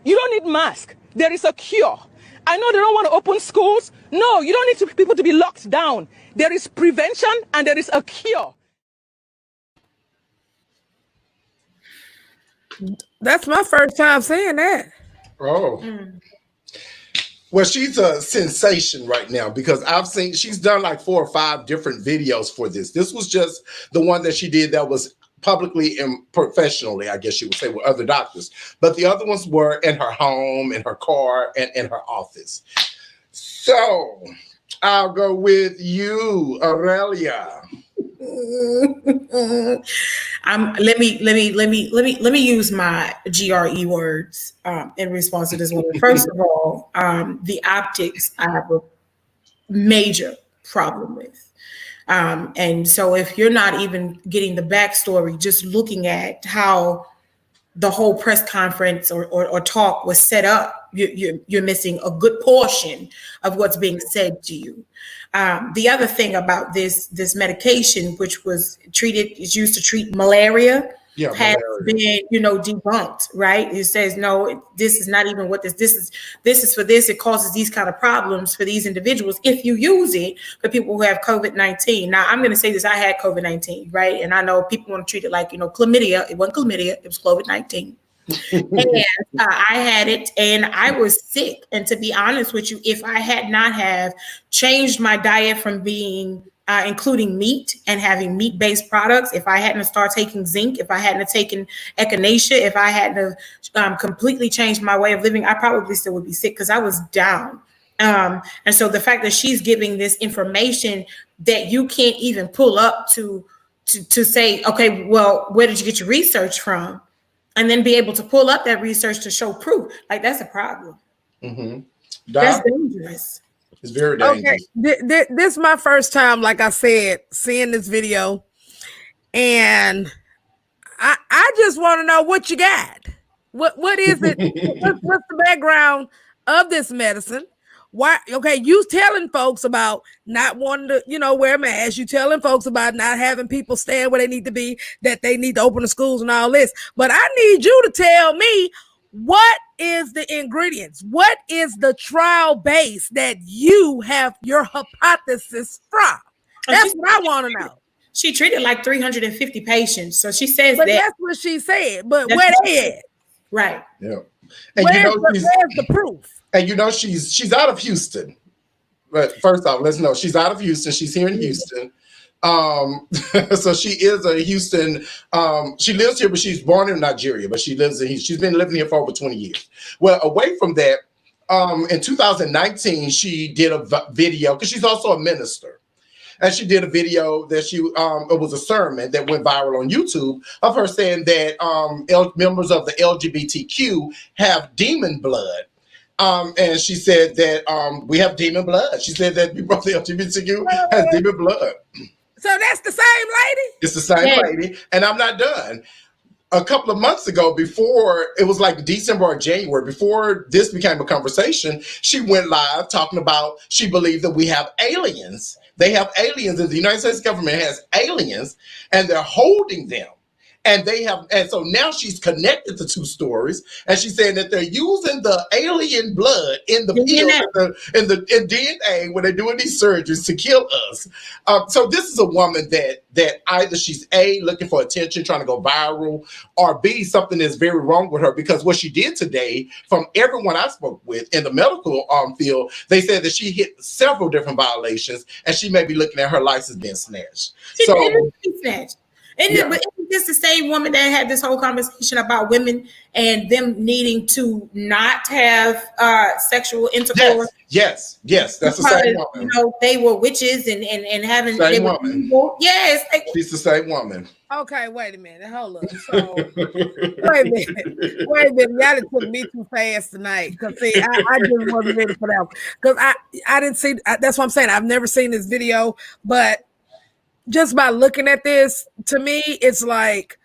You don't need mask. There is a cure. I know they don't want to open schools. No, you don't need people to be locked down. There is prevention and there is a cure. That's my first time saying that. Oh. Well, she's a sensation right now because I've seen she's done like 4 or 5 different videos for this. This was just the one that she did that was publicly and professionally, I guess you would say, with other doctors. But the other ones were in her home, in her car, and in her office. So I'll go with you, Aurelia. Let me use my GRE words in response to this one. First of all, the optics I have a major problem with. And so if you're not even getting the backstory, just looking at how the whole press conference or talk was set up, you're missing a good portion of what's being said to you. The other thing about this medication, which is used to treat malaria, has been, debunked, right? It says, no, this is not even what this is for this. It causes these kind of problems for these individuals if you use it for people who have COVID-19. Now, I'm going to say this, I had COVID-19, right? And I know people want to treat it like, chlamydia. It wasn't chlamydia, it was COVID-19. And I had it and I was sick. And to be honest with you, if I had not have changed my diet from being including meat and having meat-based products, if I hadn't started taking zinc, if I hadn't taken echinacea, if I hadn't completely changed my way of living, I probably still would be sick because I was down. And so the fact that she's giving this information that you can't even pull up to say, okay, well, where did you get your research from? And then be able to pull up that research to show proof, like that's a problem. Mm-hmm. That's dangerous. It's very dangerous. Okay, this is my first time, like I said, seeing this video, and I just want to know what you got. What is it? What's the background of this medicine? Why? Okay, you telling folks about not wanting to, wear masks. You telling folks about not having people stand where they need to be, that they need to open the schools and all this. But I need you to tell me, what is the ingredients? What is the trial base that you have your hypothesis from? That's what I want to know. She treated like 350 patients. So she says but that's what she said. But where they at? Right. Yeah. And where's the proof? And she's out of Houston. But first off, let's know she's out of Houston. She's here in Houston. So she is a Houston. She lives here, but she's born in Nigeria. But she's been living here for over 20 years. Well, away from that, in 2019, she did a video because she's also a minister. And she did a video that it was a sermon that went viral on YouTube of her saying that members of the LGBTQ have demon blood. And she said that we have demon blood. She said that people of the LGBTQ has demon blood. So that's the same lady? It's the same lady. And I'm not done. A couple of months ago, before it was like December or January, before this became a conversation, she went live talking about she believed that we have aliens. They have aliens, and the United States government has aliens, and they're holding them. And so now she's connected the two stories, and she's saying that they're using the alien blood in the in DNA when they're doing these surgeries to kill us. So this is a woman that either she's A, looking for attention, trying to go viral, or B, something is very wrong with her, because what she did today, from everyone I spoke with in the medical field, they said that she hit several different violations, and she may be looking at her license being snatched. But isn't this the same woman that had this whole conversation about women and them needing to not have sexual intercourse? Yes, that's the same woman. They were witches and having same woman. Yes, she's the same woman. Okay, wait a minute. Hold up. So, wait a minute. Y'all took me too fast tonight. Because see, I just wasn't ready for that. Because I didn't see. That's what I'm saying. I've never seen this video, but just by looking at this, to me, it's like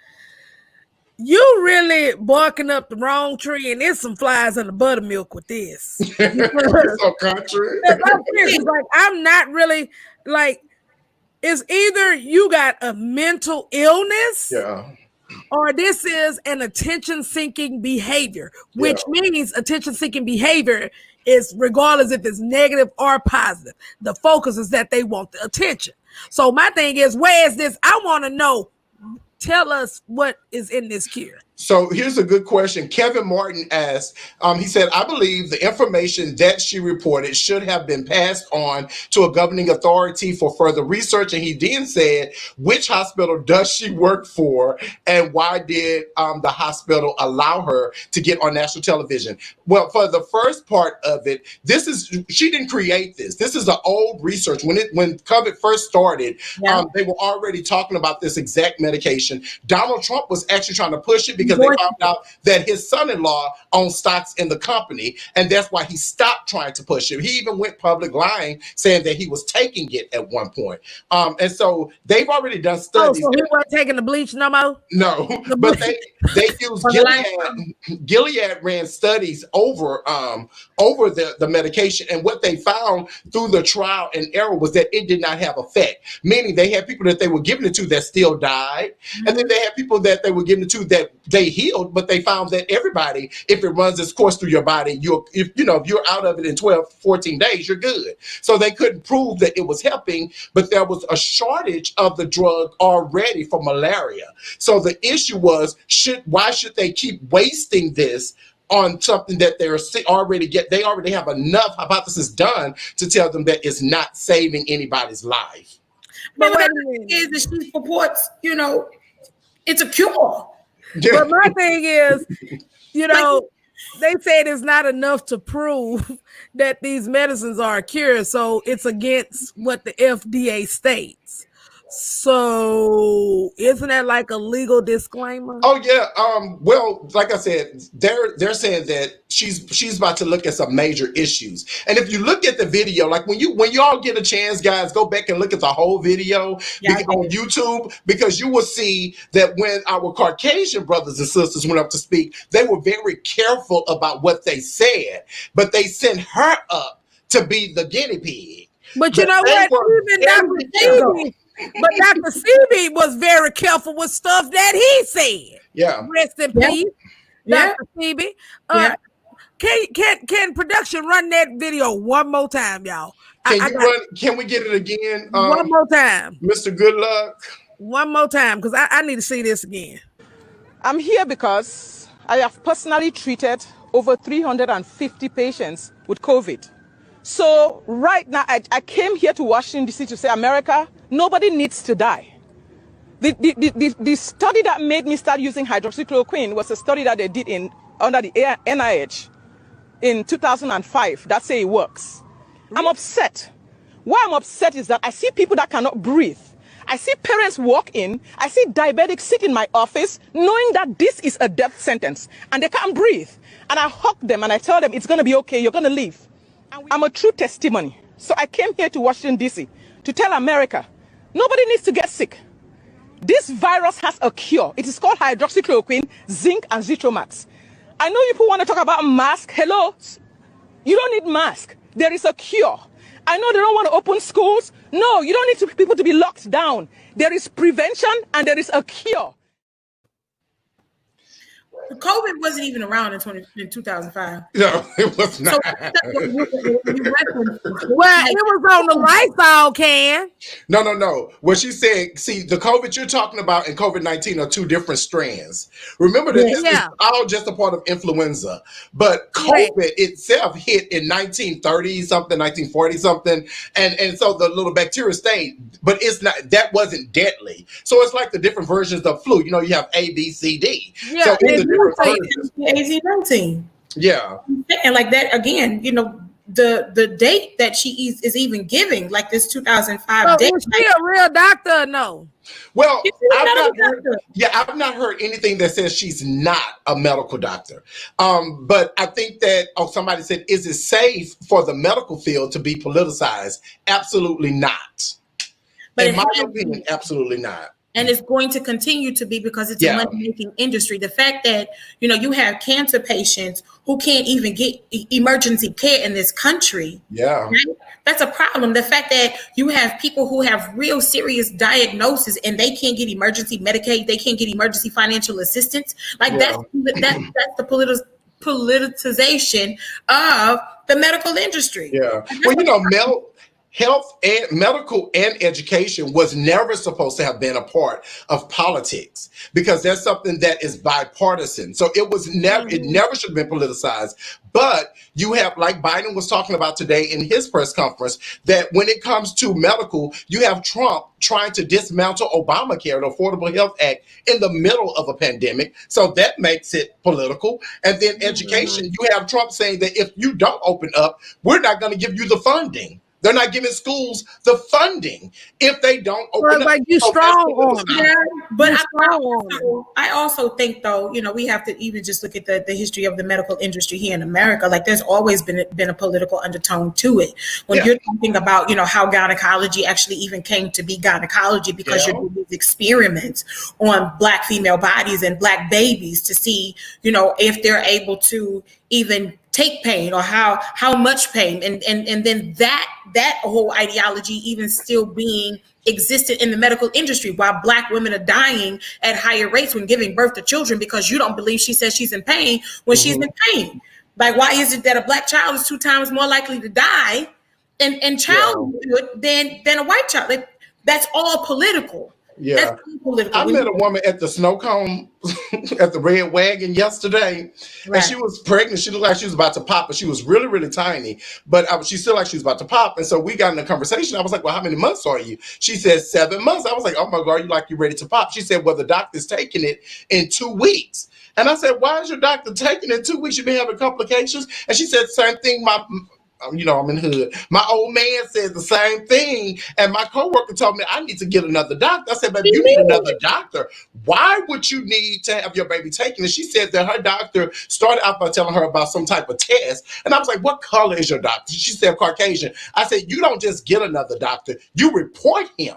you really barking up the wrong tree, and there's some flies in the buttermilk with this. It's so country. It's like I'm not really like. It's either you got a mental illness, or this is an attention-seeking behavior, which means attention-seeking behavior is regardless if it's negative or positive. The focus is that they want the attention. So my thing is, where is this? I want to know. Tell us what is in this cure. So here's a good question. Kevin Martin asked, he said, I believe the information that she reported should have been passed on to a governing authority for further research. And he then said, which hospital does she work for? And why did the hospital allow her to get on national television? Well, for the first part of it, she didn't create this. This is an old research. When COVID first started, they were already talking about this exact medication. Donald Trump was actually trying to push it because because they found out that his son-in-law owned stocks in the company, and that's why he stopped trying to push it. He even went public lying, saying that he was taking it at one point. And so they've already done studies. So he wasn't taking the bleach no more? No, but they used Gilead ran studies over the medication, and what they found through the trial and error was that it did not have effect. Meaning they had people that they were giving it to that still died, and then they had people that they were giving it to that they healed, but they found that everybody, if it runs its course through your body, if you're out of it in 12, 14 days, you're good. So they couldn't prove that it was helping, but there was a shortage of the drug already for malaria. So the issue was, why should they keep wasting this on something that they already have enough hypothesis done to tell them that it's not saving anybody's life. But what is that she purports, it's a cure. Yeah. But my thing is, they said it's not enough to prove that these medicines are a cure, so it's against what the FDA states. So isn't that like a legal disclaimer? Oh yeah. Well, like I said, they're saying that she's about to look at some major issues. And if you look at the video, like when you all get a chance, guys, go back and look at the whole video on YouTube, because you will see that when our Caucasian brothers and sisters went up to speak, they were very careful about what they said, but they sent her up to be the guinea pig. But you know what? But Dr. Sebi was very careful with stuff that he said. Yeah. Rest in peace, Dr. Sebi. Can production run that video one more time, y'all? Can we get it again? One more time. Mr. Good Luck. One more time, because I need to see this again. I'm here because I have personally treated over 350 patients with COVID. So right now, I came here to Washington, D.C. to say, America, nobody needs to die. The study that made me start using hydroxychloroquine was a study that they did under the NIH in 2005 that say it works. I'm upset. Why I'm upset is that I see people that cannot breathe. I see parents walk in, I see diabetics sit in my office knowing that this is a death sentence and they can't breathe. And I hug them and I tell them, it's going to be okay, you're going to live. I'm a true testimony. So I came here to Washington, D.C. to tell America, nobody needs to get sick. This virus has a cure. It is called hydroxychloroquine, zinc, and zithromax. I know people want to talk about mask. Hello? You don't need mask. There is a cure. I know they don't want to open schools. No, you don't need people to be locked down. There is prevention and there is a cure. COVID wasn't even around in 2005. No, it was not. Well, it was on the Lysol can. No. What she said, see, the COVID you're talking about and COVID-19 are two different strands. Remember that this is all just a part of influenza. But COVID itself hit in 1930 something, 1940 something, and so the little bacteria stayed, but that wasn't deadly. So it's like the different versions of flu. You have A, B, C, D. Yeah, so AZ-19. Yeah. And like that again, the date that she is even giving, like this 2005 date. Is she a real doctor or no? Well, I've not heard anything that says she's not a medical doctor. But I think that somebody said, is it safe for the medical field to be politicized? Absolutely not. But in my opinion, absolutely not. And it's going to continue to be because it's a money-making industry. The fact that, you have cancer patients who can't even get emergency care in this country. Yeah. Right? That's a problem. The fact that you have people who have real serious diagnoses and they can't get emergency Medicaid, they can't get emergency financial assistance. Like that's the politicization of the medical industry. Yeah. Well, health and medical and education was never supposed to have been a part of politics because that's something that is bipartisan. So it never should have been politicized. But you have, like Biden was talking about today in his press conference, that when it comes to medical, you have Trump trying to dismantle Obamacare, the Affordable Health Act, in the middle of a pandemic. So that makes it political. And then education, you have Trump saying that if you don't open up, we're not going to give you the funding. They're not giving schools the funding if they don't open up. Like you strong on them. Yeah, but I also think, though, we have to even just look at the history of the medical industry here in America. Like, there's always been a political undertone to it. When you're talking about, how gynecology actually even came to be gynecology, because you're doing these experiments on Black female bodies and Black babies to see, if they're able to even take pain or how much pain, and then that whole ideology even still being existed in the medical industry, while Black women are dying at higher rates when giving birth to children because you don't believe she says she's in pain when she's in pain. Like, why is it that a Black child is 2 times more likely to die in childhood than a white child? That's all political. Yeah, that's political. I met a woman at the snow cone at the Red Wagon yesterday, and she was pregnant. She looked like she was about to pop, but she was really, really tiny. But she still like she was about to pop, and so we got in a conversation. I was like, "Well, how many months are you?" She said 7 months. I was like, "Oh my God, you like you ready to pop?" She said, "Well, the doctor's taking it in 2 weeks." And I said, "Why is your doctor taking it in 2 weeks? You've been having complications." And she said, "Same thing. I'm in the hood. My old man said the same thing, and my coworker told me I need to get another doctor." I said, "Baby, you need another doctor. Why would you need to have your baby taken?" And she said that her doctor started out by telling her about some type of test, and I was like, "What color is your doctor?" She said, "Caucasian." I said, "You don't just get another doctor. You report him,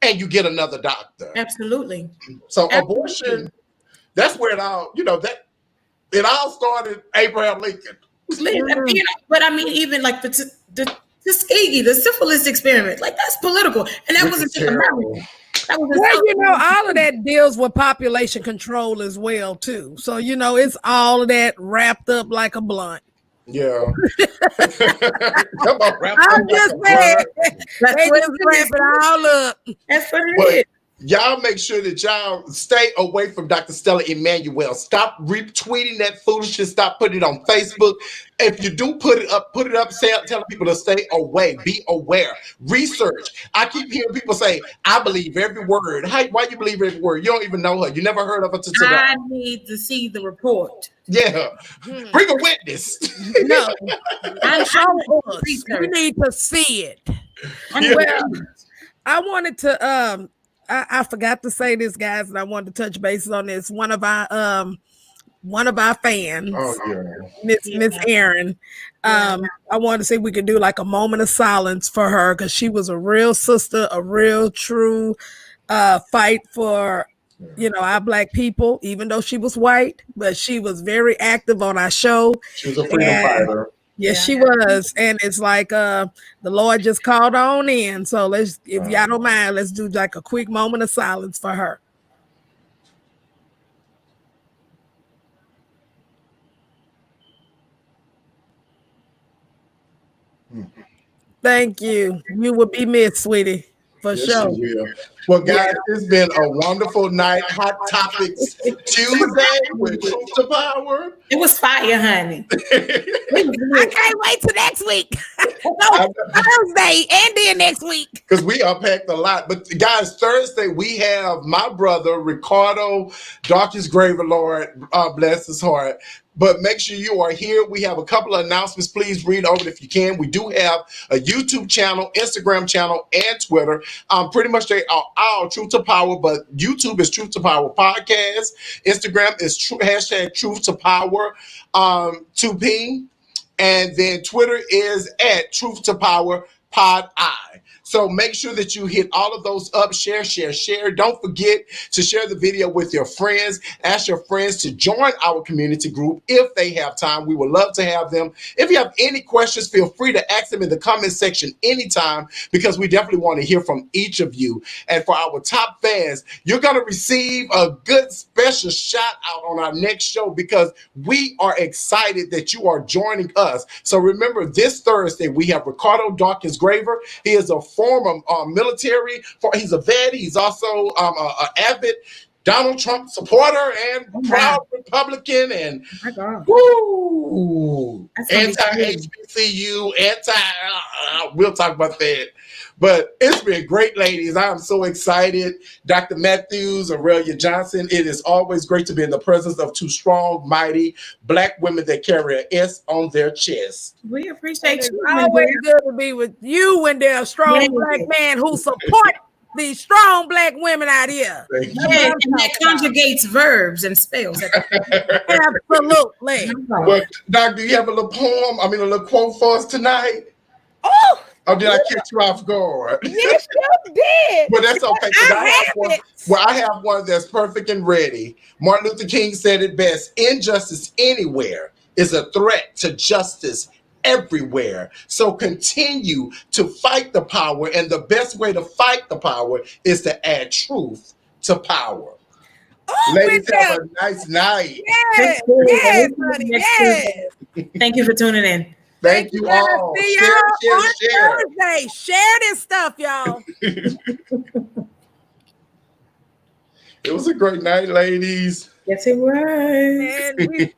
and you get another doctor." Absolutely. So abortion, that's where it all, that it all started. Abraham Lincoln. But I mean, even like the Tuskegee, the syphilis experiment, like, that's political, and that wasn't just American. All of that deals with population control as well too. So it's all of that wrapped up like a blunt. Yeah. Come on, I'm just saying. They just wrap it all up. That's what it is. Y'all make sure that y'all stay away from Dr. Stella Emanuel. Stop retweeting that foolishness. Stop putting it on Facebook. If you do put it up, telling people to stay away. Be aware. Research. I keep hearing people say, "I believe every word." Why you believe every word? You don't even know her. You never heard of her till today. I need to see the report. Yeah. Bring a witness. No. I'm showing us. We need to see it. Yeah. Well, I wanted to I forgot to say this, guys, and I wanted to touch bases on this. One of our fans, Miss Erin. I wanted to see if we could do like a moment of silence for her, because she was a real sister, a real true fight for our Black people, even though she was white, but she was very active on our show. She was a freedom fighter. Yes, she was. And it's like the Lord just called on in. So if y'all don't mind, let's do like a quick moment of silence for her. Thank you. You will be missed, sweetie. For sure. Well, guys, it's been a wonderful night. Hot Topics Tuesday with Truth to Power. It was fire, honey. I can't wait till next week. No, Thursday and then next week. Because we unpacked a lot. But guys, Thursday we have my brother Ricardo, darkest graver, Lord, bless his heart. But make sure you are here. We have a couple of announcements. Please read over it if you can. We do have a YouTube channel, Instagram channel, and Twitter. Pretty much they are all Truth to Power, but YouTube is Truth to Power Podcast. Instagram is hashtag Truth to Power 2P. And then Twitter is at Truth to Power Pod I. So make sure that you hit all of those up, share. Don't forget to share the video with your friends. Ask your friends to join our community group if they have time. We would love to have them. If you have any questions, feel free to ask them in the comment section anytime, because we definitely want to hear from each of you. And for our top fans, you're going to receive a good special shout out on our next show, because we are excited that you are joining us. So remember, this Thursday, we have Ricardo Dawkins Graver. He is a former military. He's a vet. He's also an avid Donald Trump supporter and proud Republican, and anti-HBCU, we'll talk about that. But it's been great, ladies. I'm so excited. Dr. Matthews, Aurelia Johnson, it is always great to be in the presence of two strong, mighty Black women that carry an S on their chest. We appreciate you. It's always good to be with you, Wendell, strong Black man who support these strong Black women out here. Yeah, and that conjugates verbs and spells. Absolutely. Well, Doc, do you have a little poem? I mean, a little quote for us tonight? Oh, did I catch you off guard? Yes, you did. Well, that's okay. I have one that's perfect and ready. Martin Luther King said it best: injustice anywhere is a threat to justice everywhere. So continue to fight the power, and the best way to fight the power is to add truth to power. Ladies, have a nice night. Yes, yes, honey, yes. Thank you for tuning in. Thank you all. See Share. y'all on Thursday. Share this stuff, y'all. It was a great night, ladies. Yes, it was. And we